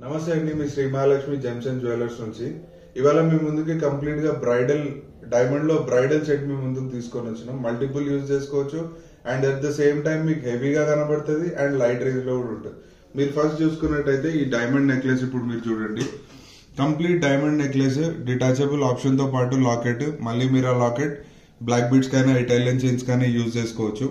నమస్తే అండి, మీ Sri Mahalakshmi gems and jewellers నుంచి ఇవాళ మీ ముందుకి కంప్లీట్ గా బ్రైడల్ డైమండ్ లో బ్రైడల్ సెట్ మీ ముందుకు తీసుకొని వచ్చినాం. మల్టిపుల్ యూజ్ చేసుకోవచ్చు and at the same time మీకు హెవీగా కనబడుతుంది అండ్ లైట్ రేంజ్ లో కూడా ఉంటుంది. మీరు ఫస్ట్ చూసుకున్నట్టయితే ఈ డైమండ్ నెక్లెస్ ఇప్పుడు మీరు చూడండి, complete diamond necklace detachable option తో పాటు లాకెట్, మళ్ళీ మీరు ఆ లాకెట్ బ్లాక్ బీడ్స్ కైనా ఇటాలియన్ చైన్స్ కైనా యూజ్ చేసుకోవచ్చు.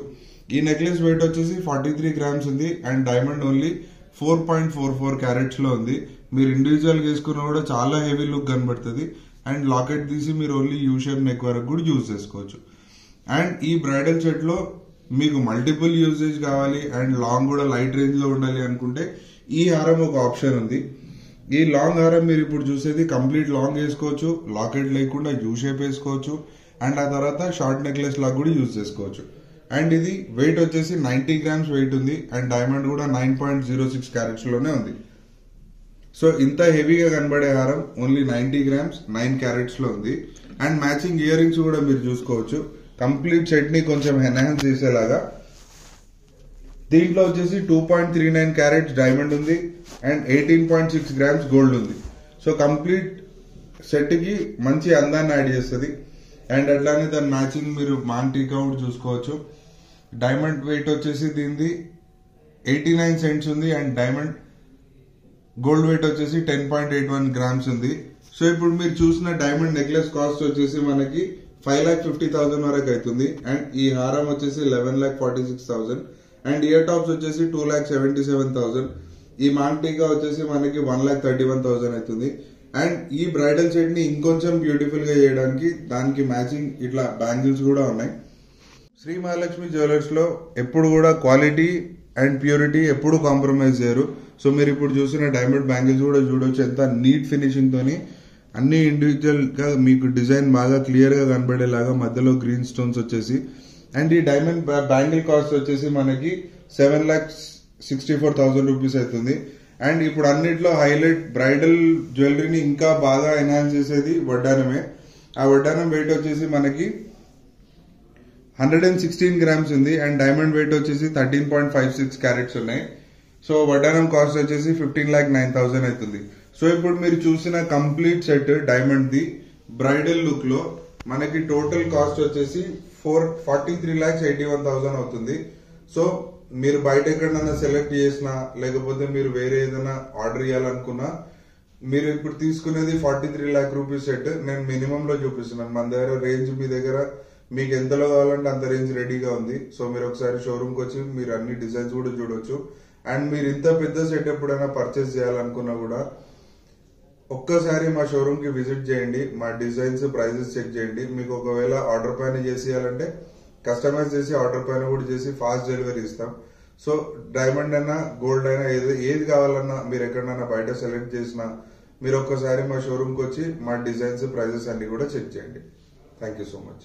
ఈ నెక్లెస్ వెయిట్ వచ్చేసి 43 గ్రామ్స్ ఉంది అండ్ డైమండ్ ఓన్లీ 4.44 క్యారెట్స్ లో ఉంది. మీరు ఇండివిజువల్ వేసుకున్నా కూడా చాలా హెవీ లుక్ కనబడుతుంది అండ్ లాకెట్ తీసి మీరు ఓన్లీ యూ షేప్ నెక్ వరకు కూడా యూజ్ చేసుకోవచ్చు. అండ్ ఈ బ్రైడల్ సెట్ లో మీకు మల్టిపుల్ యూజేజ్ కావాలి అండ్ లాంగ్ కూడా లైట్ రేంజ్ లో ఉండాలి అనుకుంటే ఈ హారం ఒక ఆప్షన్ ఉంది. ఈ లాంగ్ హారం మీరు ఇప్పుడు చూసేది కంప్లీట్ లాంగ్ వేసుకోవచ్చు, లాకెట్ లేకుండా యూ షేప్ వేసుకోవచ్చు అండ్ ఆ తర్వాత షార్ట్ నెక్లెస్ లాగా కూడా యూజ్ చేసుకోవచ్చు. అండ్ ఇది వెయిట్ వచ్చేసి 90 గ్రామ్స్ వెయిట్ ఉంది అండ్ డైమండ్ కూడా 9.06 క్యారెట్స్ లోనే ఉంది. సో ఇంత హెవీగా కనబడే హారం ఓన్లీ 90 గ్రామ్స్ 9 క్యారెట్స్ లో ఉంది. అండ్ మ్యాచింగ్ ఇయర్ రింగ్స్ కూడా మీరు చూసుకోవచ్చు, కంప్లీట్ సెట్ ని కొంచెం ఎన్హాన్స్ చేసేలాగా. దీంట్లో వచ్చేసి 2.39 క్యారెట్స్ డైమండ్ ఉంది అండ్ 18.6 గ్రామ్స్ గోల్డ్ ఉంది. సో కంప్లీట్ సెట్ కి మంచి అందాన్ని యాడ్ చేస్తుంది. అండ్ అట్లానే దాని మ్యాచింగ్ మీరు మాంటికా కూడా చూసుకోవచ్చు. డైమండ్ వెయిట్ వచ్చేసి దీనిది 89 సెంట్స్ ఉంది అండ్ డైమండ్ గోల్డ్ వెయిట్ వచ్చేసి 10.81 గ్రామ్స్ ఉంది. సో ఇప్పుడు మీరు చూసిన డైమండ్ నెక్లెస్ కాస్ట్ వచ్చేసి మనకి 5,50,000 వరకు అవుతుంది అండ్ ఈ హారం వచ్చేసి 11,46,000 అండ్ ఇయర్ టాప్స్ వచ్చేసి 2,77,000. ఈ మాంటికా వచ్చేసి మనకి 1,31,000 అవుతుంది. అండ్ ఈ బ్రైడల్ సెట్ ని ఇంకొంచెం బ్యూటిఫుల్ గా చేయడానికి దానికి మ్యాచింగ్ ఇట్లా బ్యాంగిల్స్ కూడా ఉన్నాయి. శ్రీ మహాలక్ష్మి జ్యువెలర్స్ లో ఎప్పుడు కూడా క్వాలిటీ అండ్ ప్యూరిటీ ఎప్పుడు కాంప్రమైజ్ చేయరు. సో మీరు ఇప్పుడు చూసిన డైమండ్ బ్యాంగిల్స్ కూడా చూడొచ్చు, ఎంత నీట్ ఫినిషింగ్ తోని అన్ని ఇండివిజువల్ గా మీకు డిజైన్ బాగా క్లియర్ గా కనబడేలాగా మధ్యలో గ్రీన్ స్టోన్స్ వచ్చేసి. అండ్ ఈ డైమండ్ బ్యాంగిల్ కాస్ట్ వచ్చేసి మనకి 7,64,000 రూపీస్ అవుతుంది. అండ్ ఇప్పుడు అన్నిట్లో హైలైట్ బ్రైడల్ జ్యువెలరీని ఇంకా బాగా ఎన్హాన్స్ చేసేది వడ్డానమే. ఆ వడ్డానం వెయిట్ వచ్చేసి మనకి 116 గ్రామ్స్ ఉంది అండ్ డైమండ్ వెయిట్ వచ్చేసి 13.56 క్యారెట్స్ ఉన్నాయి. సో వడ్డానం కాస్ట్ వచ్చేసి 15,09,000 అవుతుంది. సో ఇప్పుడు మీరు చూసిన complete set diamond the bridal look లో మనకి టోటల్ కాస్ట్ వచ్చేసి 43,81,000 అవుతుంది. సో మీరు బయట ఎక్కడైనా సెలెక్ట్ చేసినా లేకపోతే మీరు వేరే ఏదైనా ఆర్డర్ చేయాలనుకున్నా మీరు ఇప్పుడు తీసుకునేది 43 lakh రూపీస్ సెట్ నేను మినిమం లో చూపిస్తున్నాను. మన దగ్గర రేంజ్ మీ దగ్గర మీకు ఎంతలో కావాలంటే అంత రేంజ్ రెడీగా ఉంది. సో మీరు ఒకసారి షోరూమ్ కి వచ్చి మీరు అన్ని డిజైన్స్ కూడా చూడొచ్చు. అండ్ మీరు ఇంత పెద్ద సెట్ ఎప్పుడైనా పర్చేస్ చేయాలనుకున్నా కూడా ఒక్కసారి మా షోరూమ్ కి విజిట్ చేయండి, మా డిజైన్స్ ప్రైజెస్ చెక్ చేయండి. మీకు ఒకవేళ ఆర్డర్ పైన చేసేయాలంటే కస్టమైజ్ చేసి ఆర్డర్ పైన కూడా చేసి ఫాస్ట్ డెలివరీ ఇస్తాం. సో డైమండ్ అయినా గోల్డ్ అయినా ఏది కావాలన్నా మీరు ఎక్కడైనా బయట సెలెక్ట్ చేసినా మీరు ఒక్కసారి మా షోరూమ్కి వచ్చి మా డిజైన్స్ ప్రైజెస్ అన్ని కూడా చెక్ చేయండి. Thank you so much.